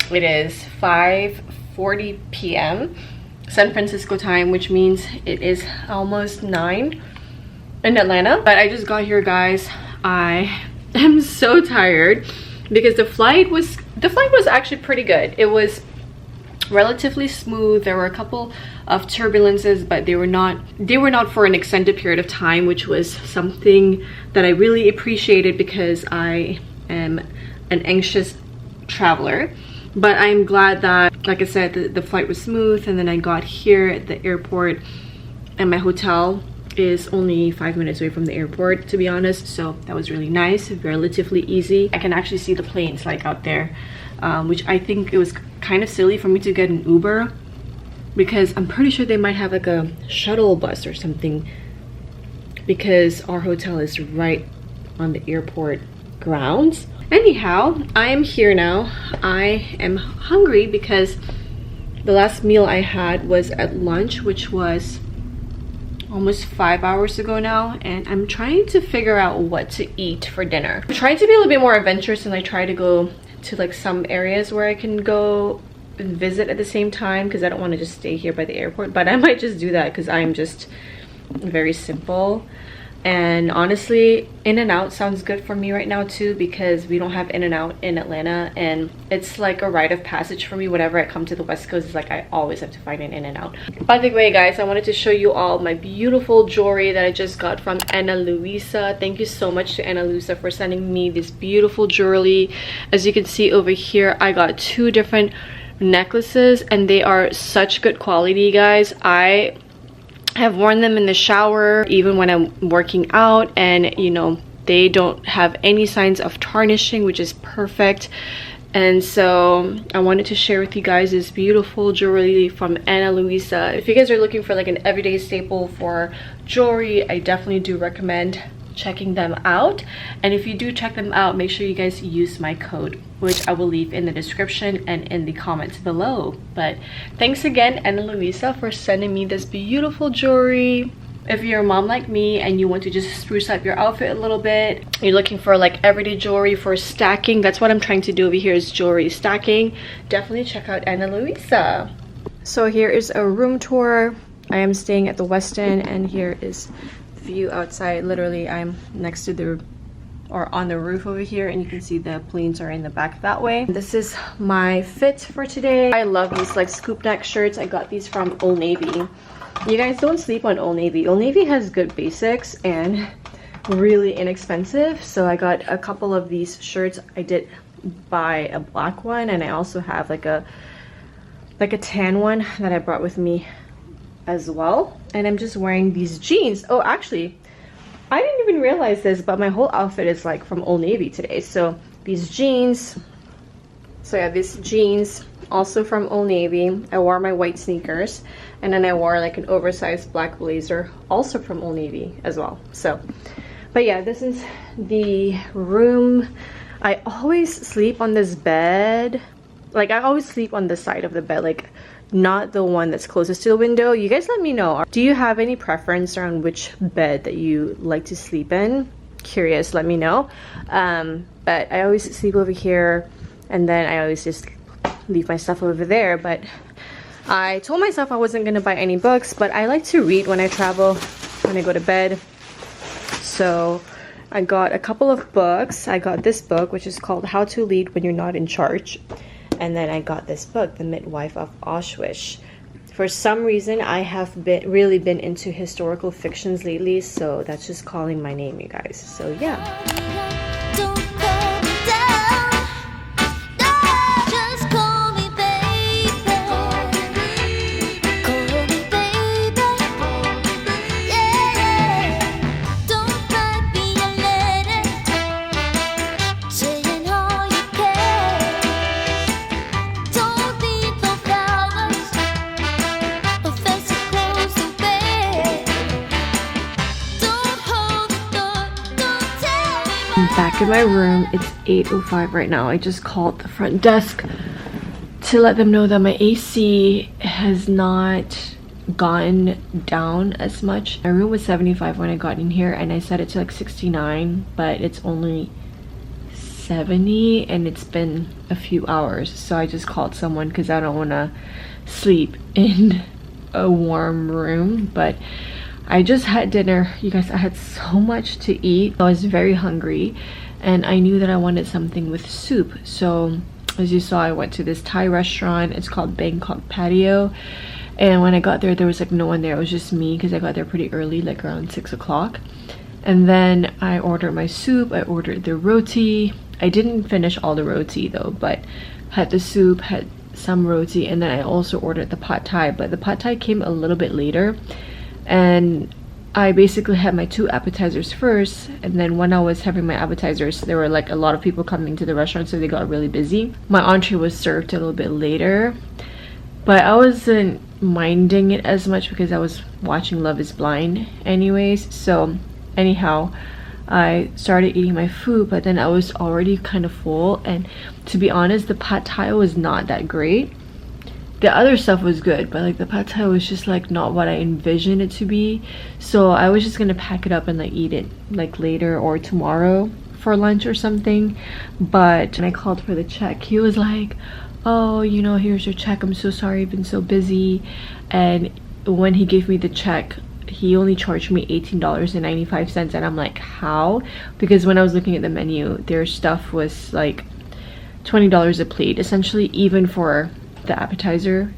It is 5:40 p.m. San Francisco time, which means it is almost 9 in Atlanta. But I just got here, guys. I am so tired because the flight was actually pretty good. It was relatively smooth. There were a couple of turbulences, but they were not for an extended period of time, which was something that I really appreciated because I am an anxious traveler. But I'm glad that, like I said, the flight was smooth, and then I got here at the airport, and my hotel is only 5 minutes away from the airport, to be honest. So that was really nice, relatively easy. I can actually see the planes like out there, which I think it was kind of silly for me to get an Uber, because I'm pretty sure they might have like a shuttle bus or something, because our hotel is right on the airport grounds. Anyhow, I am here now. I am hungry because the last meal I had was at lunch, which was almost 5 hours ago now, and I'm trying to figure out what to eat for dinner. I'm trying to be a little bit more adventurous, and I try to go to like some areas where I can go and visit at the same time, because I don't want to just stay here by the airport. But I might just do that because I'm just very simple. And honestly, In-N-Out sounds good for me right now too, because we don't have In-N-Out in Atlanta, and it's like a rite of passage for me. Whenever I come to the West Coast, it's like I always have to find an In-N-Out. By the way, guys, I wanted to show you all my beautiful jewelry that I just got from Ana Luisa. Thank you so much to Ana Luisa for sending me this beautiful jewelry. As you can see over here, I got 2 different necklaces, and they are such good quality, guys. I have worn them in the shower, even when I'm working out, and you know, they don't have any signs of tarnishing, which is perfect. And so I wanted to share with you guys this beautiful jewelry from Ana Luisa. If you guys are looking for like an everyday staple for jewelry, I definitely do recommend checking them out. And if you do check them out, make sure you guys use my code, which I will leave in the description and in the comments below. But thanks again, Ana Luisa, for sending me this beautiful jewelry. If you're a mom like me and you want to just spruce up your outfit a little bit, you're looking for like everyday jewelry for stacking, that's what I'm trying to do over here, is jewelry stacking. Definitely check out Ana Luisa. So here is a room tour. I am staying at the Westin, and here is view outside. Literally, I'm next to the, or on the roof over here, and you can see the planes are in the back that way. This is my fit for today. I love these like scoop neck shirts. I got these from Old Navy. You guys, don't sleep on Old Navy. Old Navy has good basics and really inexpensive. So I got a couple of these shirts. I did buy a black one, and I also have like a tan one that I brought with me as well. And I'm just wearing these jeans. Oh, actually, I didn't even realize this, but my whole outfit is like from Old Navy today. So these jeans, so yeah, these jeans also from Old Navy. I wore my white sneakers, and then I wore like an oversized black blazer also from Old Navy as well. So, but yeah, this is the room. I always sleep on this bed. Like, I always sleep on the side of the bed, like not the one that's closest to the window. You guys let me know, do you have any preference around which bed that you like to sleep in? Curious, let me know. But I always sleep over here, and then I always just leave my stuff over there. But I told myself I wasn't gonna buy any books, but I like to read when I travel, when I go to bed. So I got a couple of books. I got this book, which is called How to Lead When You're Not in Charge. And then I got this book, The Midwife of Auschwitz. For some reason, I have really been into historical fictions lately, so that's just calling my name, you guys. So yeah. Back in my room. It's 8:05 right now. I just called the front desk to let them know that my AC has not gone down as much. My room was 75 when I got in here, and I set it to like 69, but it's only 70 and it's been a few hours, so I just called someone because I don't want to sleep in a warm room. But I just had dinner, you guys. I had so much to eat. I was very hungry and I knew that I wanted something with soup. So as you saw, I went to this Thai restaurant. It's called Bangkok Patio, and when I got there, there was like no one there. It was just me because I got there pretty early, like around 6 o'clock. And then I ordered my soup. I ordered the roti. I didn't finish all the roti though, but had the soup, had some roti, and then I also ordered the pad thai, but the pad thai came a little bit later. And I basically had my 2 appetizers first, and then when I was having my appetizers, there were like a lot of people coming to the restaurant, so they got really busy. My entree was served a little bit later, but I wasn't minding it as much because I was watching Love is Blind anyways. So anyhow, I started eating my food, but then I was already kind of full, and to be honest, the pad thai was not that great. The other stuff was good, but like the pad thai was just like not what I envisioned it to be. So I was just gonna pack it up and like eat it like later or tomorrow for lunch or something. But when I called for the check, he was like, oh, you know, here's your check, I'm so sorry, I've been so busy. And when he gave me the check, he only charged me $18.95, and I'm like, how? Because when I was looking at the menu, their stuff was like $20 a plate essentially, even for the appetizer.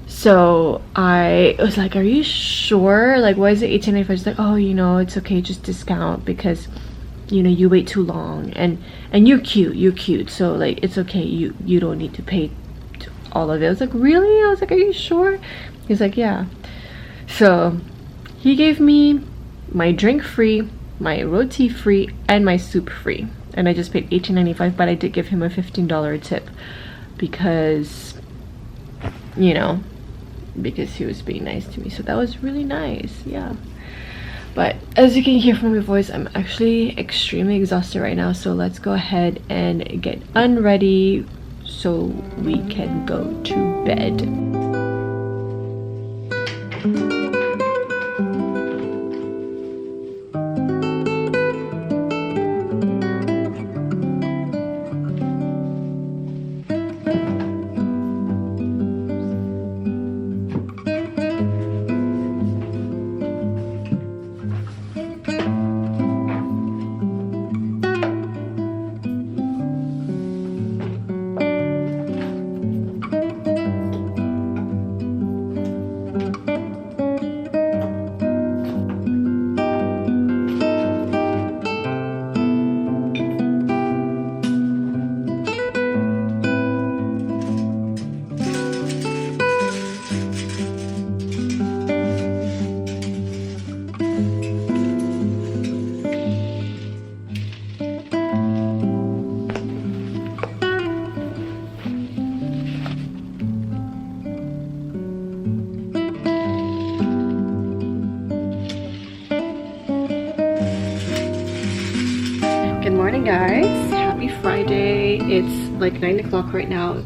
So I was like, are you sure? Like, why is it $18.95? It's like, oh, you know, it's okay, just discount because, you know, you wait too long, and you're cute, so like it's okay, you don't need to pay all of it. I was like, really? I was like, are you sure? He's like, yeah. So he gave me my drink free, my roti free, and my soup free, and I just paid $18.95, but I did give him a $15 tip because, you know, because he was being nice to me. So that was really nice, yeah. But as you can hear from my voice, I'm actually extremely exhausted right now, so let's go ahead and get unready so we can go to bed. Good morning, guys. Happy Friday. It's like 9 o'clock right now,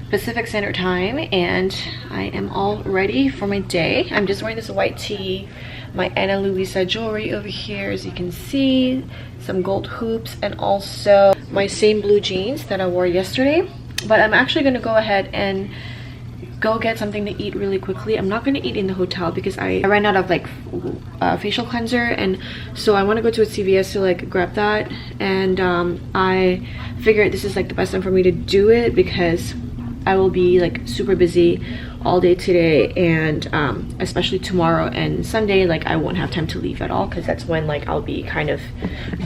Pacific Standard Time, and I am all ready for my day. I'm just wearing this white tee, my Ana Luisa jewelry over here, as you can see, some gold hoops, and also my same blue jeans that I wore yesterday. But I'm actually going to go ahead and go get something to eat really quickly. I'm not going to eat in the hotel because I ran out of like facial cleanser, and so I want to go to a CVS to like grab that. And I figured this is like the best time for me to do it because I will be like super busy all day today, and especially tomorrow and Sunday, like I won't have time to leave at all because that's when like I'll be kind of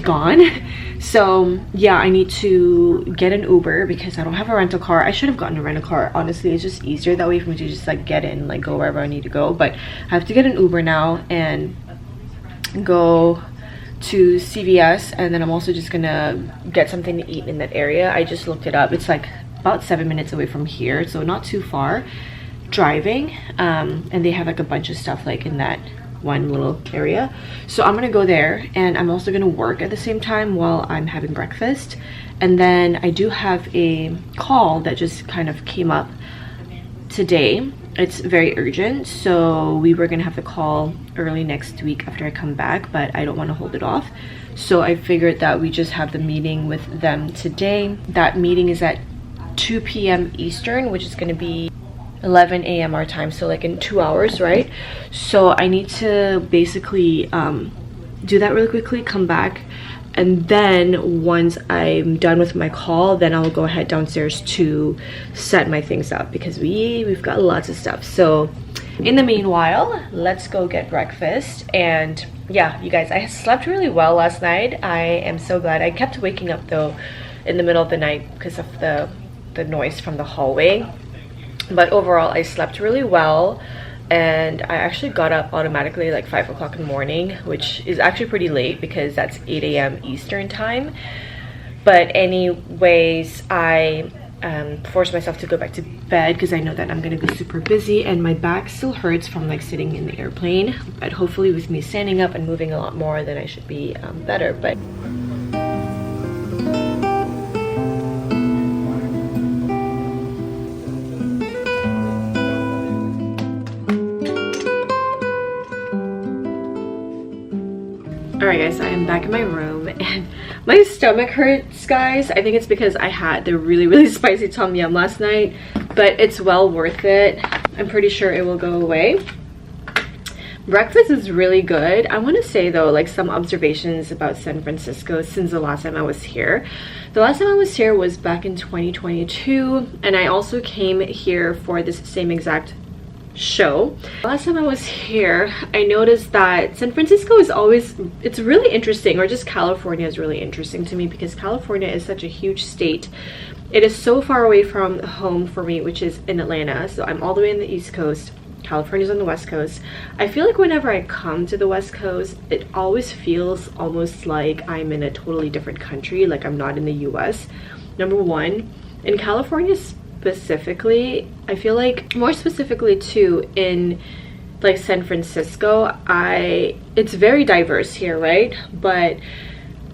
gone. So yeah, I need to get an Uber because I don't have a rental car. I should have gotten a rental car, honestly. It's just easier that way for me to just like get in, like go wherever I need to go. But I have to get an Uber now and go to CVS, and then I'm also just gonna get something to eat in that area. I just looked it up. It's like about 7 minutes away from here, so not too far driving, and they have like a bunch of stuff like in that one little area. So I'm gonna go there, and I'm also gonna work at the same time while I'm having breakfast. And then I do have a call that just kind of came up today. It's very urgent, so we were gonna have the call early next week after I come back, but I don't want to hold it off. So I figured that we just have the meeting with them today. That meeting is at 2 p.m. Eastern, which is going to be 11 a.m. our time, so like in 2 hours, right? So I need to basically do that really quickly, come back, and then once I'm done with my call, then I'll go ahead downstairs to set my things up, because we've got lots of stuff. So in the meanwhile, let's go get breakfast. And yeah, you guys, I slept really well last night. I am so glad. I kept waking up though in the middle of the night because of the noise from the hallway, but overall I slept really well. And I actually got up automatically like 5 o'clock in the morning, which is actually pretty late because that's 8 a.m. Eastern time. But anyways, I forced myself to go back to bed because I know that I'm gonna be super busy, and my back still hurts from like sitting in the airplane. But hopefully with me standing up and moving a lot more, then I should be better. But alright guys, I am back in my room and my stomach hurts, guys. I think it's because I had the really spicy tom yum last night, but it's well worth it. I'm pretty sure it will go away. Breakfast is really good. I want to say though, like some observations about San Francisco since the last time I was here. The last time I was here was back in 2022, and I also came here for this same exact show. Last time I was here, I noticed that San Francisco is always, it's really interesting, or just California is really interesting to me, because California is such a huge state. It is so far away from home for me, which is in Atlanta. So I'm all the way in the East Coast. California's on the West Coast. I feel like whenever I come to the West Coast, it always feels almost like I'm in a totally different country, like I'm not in the US. Number one, in California specifically, I feel like more specifically too in like San Francisco, it's very diverse here, right? But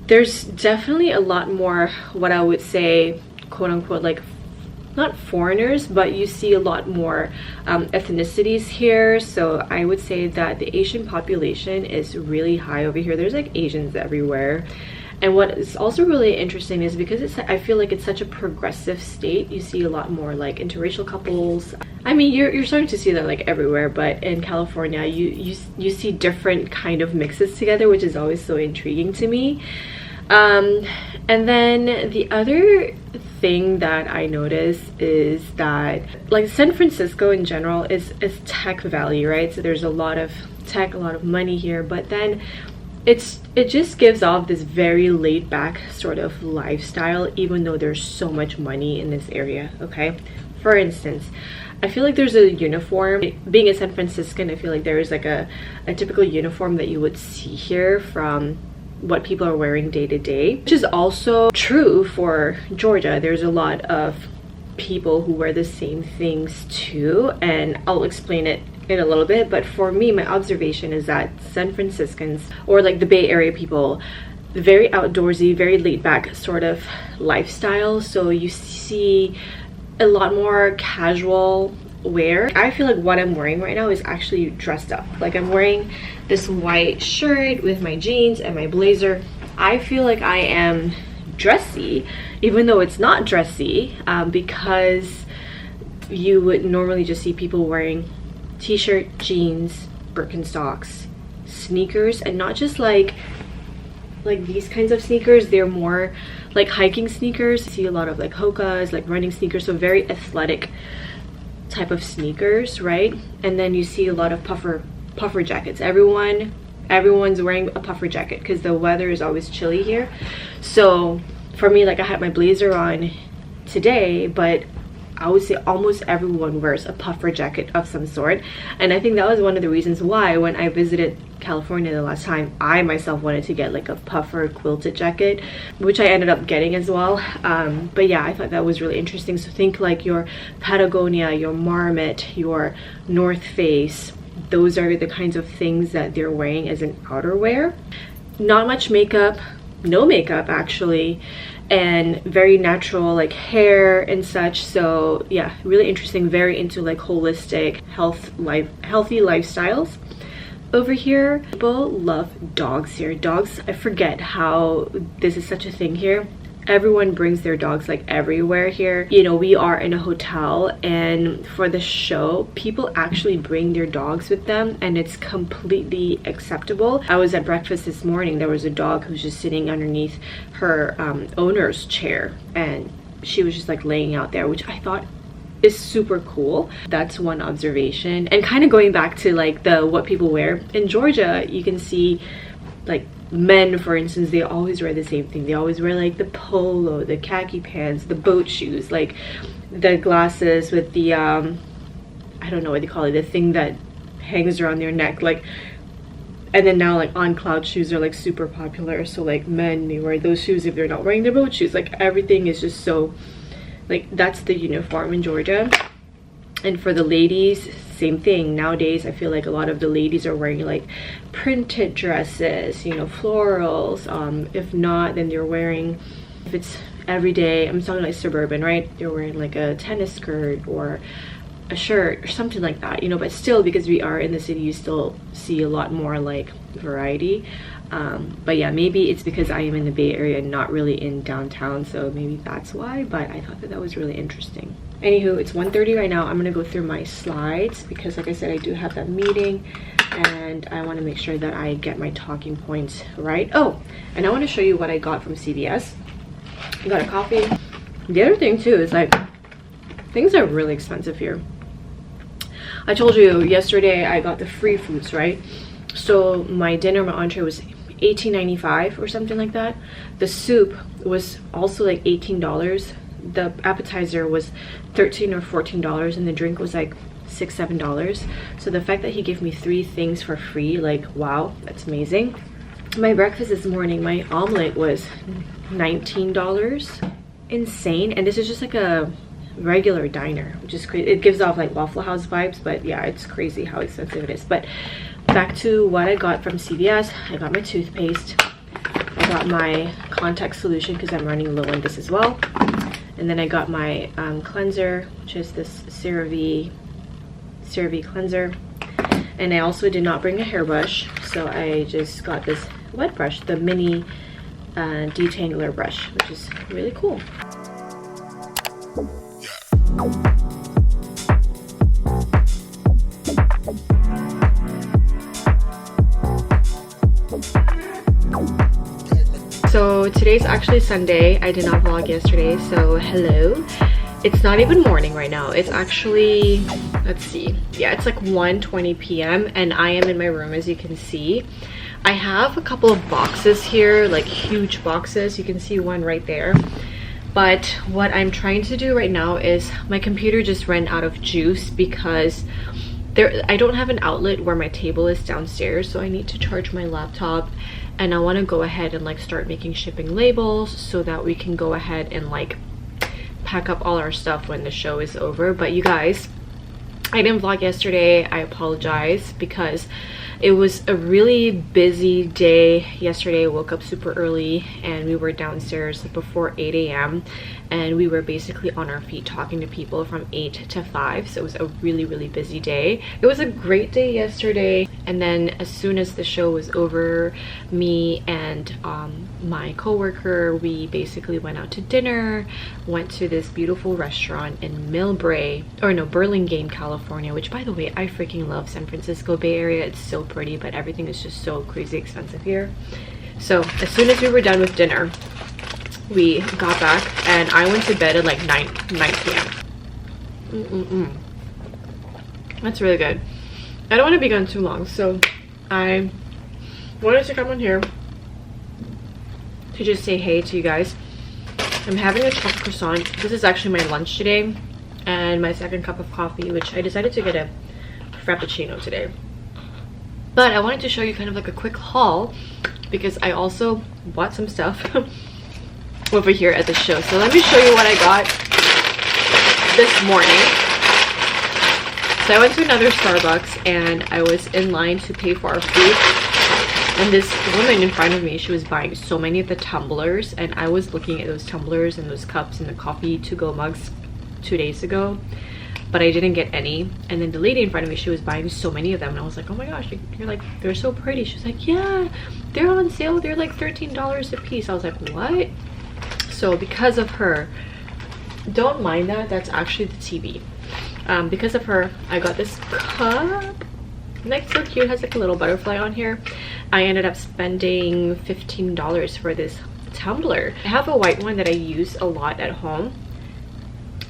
there's definitely a lot more, what I would say, quote unquote, like not foreigners, but you see a lot more ethnicities here. So I would say that the Asian population is really high over here. There's like Asians everywhere. And what is also really interesting is because I feel like it's such a progressive state, you see a lot more like interracial couples. I mean, you're starting to see that like everywhere, but in California, you see different kind of mixes together, which is always so intriguing to me. And then the other thing that I notice is that like San Francisco in general is tech valley, right? So there's a lot of tech, a lot of money here, but then it just gives off this very laid back sort of lifestyle, even though there's so much money in this area. Okay, for instance, I feel like there's a uniform. Being a San Franciscan, I feel like there is like a typical uniform that you would see here from what people are wearing day to day, which is also true for Georgia. There's a lot of people who wear the same things too, and I'll explain it in a little bit. But for me, my observation is that San Franciscans, or like the Bay Area people, very outdoorsy, very laid back sort of lifestyle. So you see a lot more casual wear. I feel like what I'm wearing right now is actually dressed up. Like I'm wearing this white shirt with my jeans and my blazer. I feel like I am dressy, even though it's not dressy, because you would normally just see people wearing t-shirt, jeans, Birkenstocks, sneakers, and not just like these kinds of sneakers. They're more like hiking sneakers. You see a lot of like Hokas, like running sneakers, so very athletic type of sneakers, right? And then you see a lot of puffer jackets. Everyone's wearing a puffer jacket because the weather is always chilly here. So for me, like I had my blazer on today, but I would say almost everyone wears a puffer jacket of some sort. And I think that was one of the reasons why when I visited California the last time, I myself wanted to get like a puffer quilted jacket, which I ended up getting as well. But yeah, I thought that was really interesting. So think like your Patagonia, your Marmot, your North Face. Those are the kinds of things that they're wearing as an outerwear. Not much makeup, no makeup actually, and very natural like hair and such. So yeah, really interesting, very into like holistic healthy lifestyles. over here. People love dogs here. Dogs, I forget how this is such a thing here. Everyone brings their dogs like everywhere here. You know, we are in a hotel, and for the show, people actually bring their dogs with them, and it's completely acceptable. I was at breakfast this morning. There was a dog who was just sitting underneath her owner's chair, and she was just like laying out there, which I thought is super cool. That's one observation. And kind of going back to like the what people wear in Georgia, you can see like men, for instance, they always wear the same thing. They always wear like the polo, the khaki pants, the boat shoes, like the glasses with the I don't know what they call it, the thing that hangs around their neck, like. And then now like on cloud shoes are like super popular, so like men, they wear those shoes if they're not wearing their boat shoes. Like everything is just so, like, that's the uniform in Georgia. And for the ladies, same thing. Nowadays I feel like a lot of the ladies are wearing like printed dresses, you know, florals. If not, then they're wearing, if it's everyday, I'm talking like suburban, right, they're wearing like a tennis skirt or a shirt or something like that, you know. But still, because we are in the city, you still see a lot more like variety. But yeah, maybe it's because I am in the Bay Area and not really in downtown, so maybe that's why. But I thought that that was really interesting. Anywho, it's 1:30 right now. I'm gonna go through my slides because, like I said, I do have that meeting and I want to make sure that I get my talking points right. Oh, and I want to show you what I got from CVS. I got a coffee. The other thing too is like, things are really expensive here. I told you yesterday I got the free foods, right? So my dinner, my entree was $18.95 or something like that. The soup was also like $18. The appetizer was $13 or $14, and the drink was like $6, $7. So the fact that he gave me 3 things for free, like, wow, that's amazing. My breakfast this morning, my omelet was $19. Insane. And this is just like a regular diner, which is crazy. It gives off like Waffle House vibes, but yeah, it's crazy how expensive it is. But back to what I got from CVS. I got my toothpaste, I got my contact solution because I'm running low on this as well, and then I got my cleanser, which is this CeraVe cleanser. And I also did not bring a hairbrush, so I just got this wet brush, the mini detangler brush, which is really cool. So today's actually Sunday. I did not vlog yesterday, so hello. It's not even morning right now. It's actually, let's see, yeah, it's like 1:20 p.m. and I am in my room, as you can see. I have a couple of boxes here, like huge boxes. You can see one right there. But what I'm trying to do right now is, my computer just ran out of juice because I don't have an outlet where my table is downstairs, so I need to charge my laptop. And I want to go ahead and like start making shipping labels so that we can go ahead and like pack up all our stuff when the show is over. But you guys, I didn't vlog yesterday. I apologize because it was a really busy day yesterday. I woke up super early and we were downstairs before 8 a.m. and we were basically on our feet talking to people from 8 to 5. So it was a really busy day. It was a great day yesterday, and then as soon as the show was over, me and my coworker, we basically went out to dinner, went to this beautiful restaurant in Burlingame, California, which, by the way, I freaking love San Francisco Bay Area. It's so pretty, but everything is just so crazy expensive here. So as soon as we were done with dinner, we got back and I went to bed at like 9 p.m. That's really good. I don't want to be gone too long, so I wanted to come on here to just say hey to you guys. I'm having a chocolate croissant. This is actually my lunch today, and my second cup of coffee, which I decided to get a frappuccino today. But I wanted to show you kind of like a quick haul because I also bought some stuff over here at the show. So let me show you what I got this morning. So I went to another Starbucks and I was in line to pay for our food, and this woman in front of me, she was buying so many of the tumblers, and I was looking at those tumblers and those cups and the coffee to go mugs 2 days ago. but I didn't get any. And then the lady in front of me, she was buying so many of them, and I was like, oh my gosh, you're like, they're so pretty. She's like, yeah, they're on sale, they're like $13 a piece. I was like, what? So because of her, don't mind that, that's actually the TV. Because of her, I got this cup. Like, so cute, has like a little butterfly on here. I ended up spending $15 for this tumbler. I have a white one that I use a lot at home.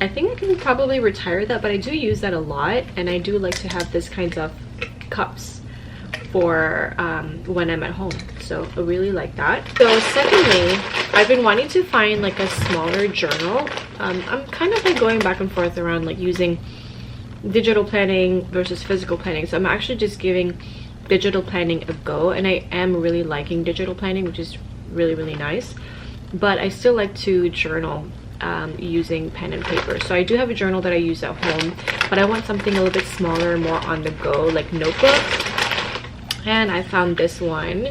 I think I can probably retire that, but I do use that a lot, and I do like to have this kinds of cups for when I'm at home. So I really like that. So secondly, I've been wanting to find like a smaller journal. I'm kind of like going back and forth around like using digital planning versus physical planning. So I'm actually just giving digital planning a go, and I am really liking digital planning, which is really nice. But I still like to journal using pen and paper. So I do have a journal that I use at home, but I want something a little bit smaller, more on the go, like notebook. And I found this one,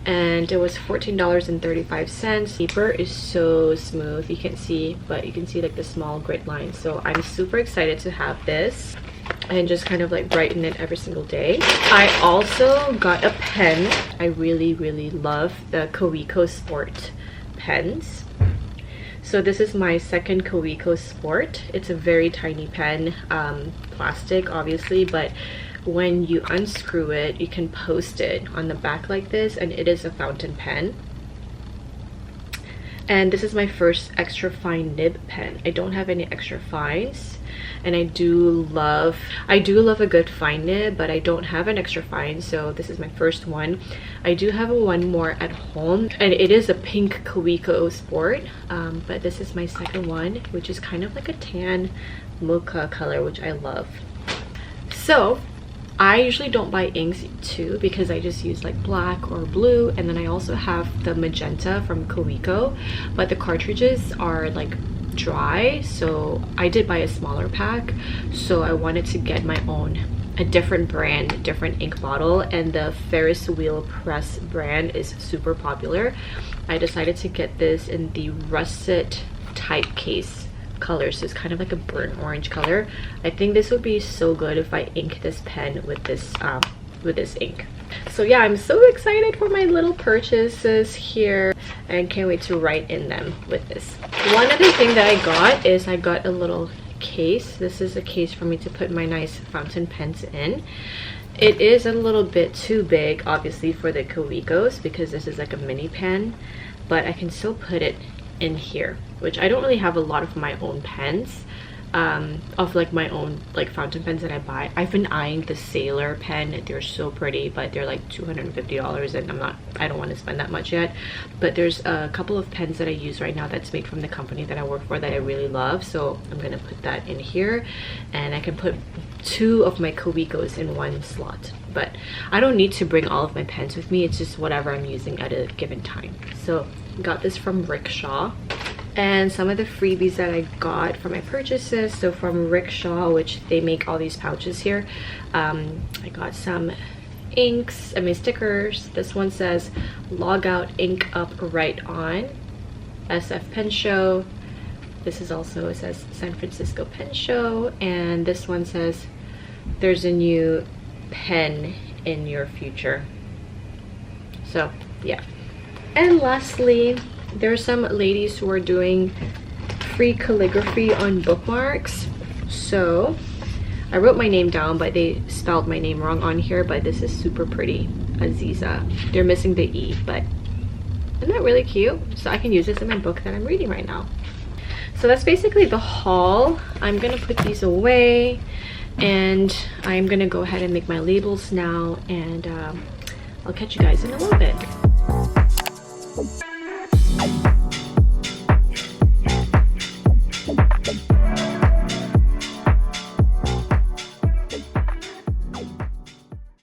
and it was $14.35. Paper is so smooth, you can't see, but you can see like the small grid lines. So I'm super excited to have this and just kind of like brighten it every single day. I also got a pen. I really love the Kaweco Sport pens. So this is my second Kaweco Sport. It's a very tiny pen, plastic obviously, but when you unscrew it, you can post it on the back like this, and it is a fountain pen. And this is my first extra fine nib pen. I don't have any extra fines, and I do love a good fine nib, but I don't have an extra fine, so this is my first one. I do have one more at home, and it is a pink Kaweco Sport, but this is my second one, which is kind of like a tan mocha color, which I love. So I usually don't buy inks too, because I just use like black or blue, and then I also have the magenta from Kaweco, but the cartridges are like dry, so I did buy a smaller pack. So I wanted to get my own, a different brand, different ink bottle, and the Ferris Wheel Press brand is super popular. I decided to get this in the russet type case color, so it's kind of like a burnt orange color. I think this would be so good if I ink this pen with this ink. So yeah, I'm so excited for my little purchases here, and can't wait to write in them with this. One other thing that I got is I got a little case. This is a case for me to put my nice fountain pens in. It is a little bit too big obviously for the Kawecos, because this is like a mini pen, but I can still put it in here, which I don't really have a lot of my own pens, of like my own like fountain pens that I buy. I've been eyeing the Sailor pen. They're so pretty, but they're like $250, and I don't want to spend that much yet. But there's a couple of pens that I use right now that's made from the company that I work for that I really love, so I'm gonna put that in here, and I can put 2 of my Kawecos in one slot. But I don't need to bring all of my pens with me, it's just whatever I'm using at a given time. So got this from Rickshaw. And some of the freebies that I got for my purchases, so from Rickshaw, which they make all these pouches here, I got some inks, stickers. This one says log out, ink up, write on, SF Pen Show. This is also, it says San Francisco Pen Show, and this one says there's a new pen in your future. So yeah. And lastly, there are some ladies who are doing free calligraphy on bookmarks. So I wrote my name down, but they spelled my name wrong on here, but this is super pretty. Aziza. They're missing the E, but isn't that really cute? So I can use this in my book that I'm reading right now. So that's basically the haul. I'm gonna put these away, and I'm gonna go ahead and make my labels now, and I'll catch you guys in a little bit.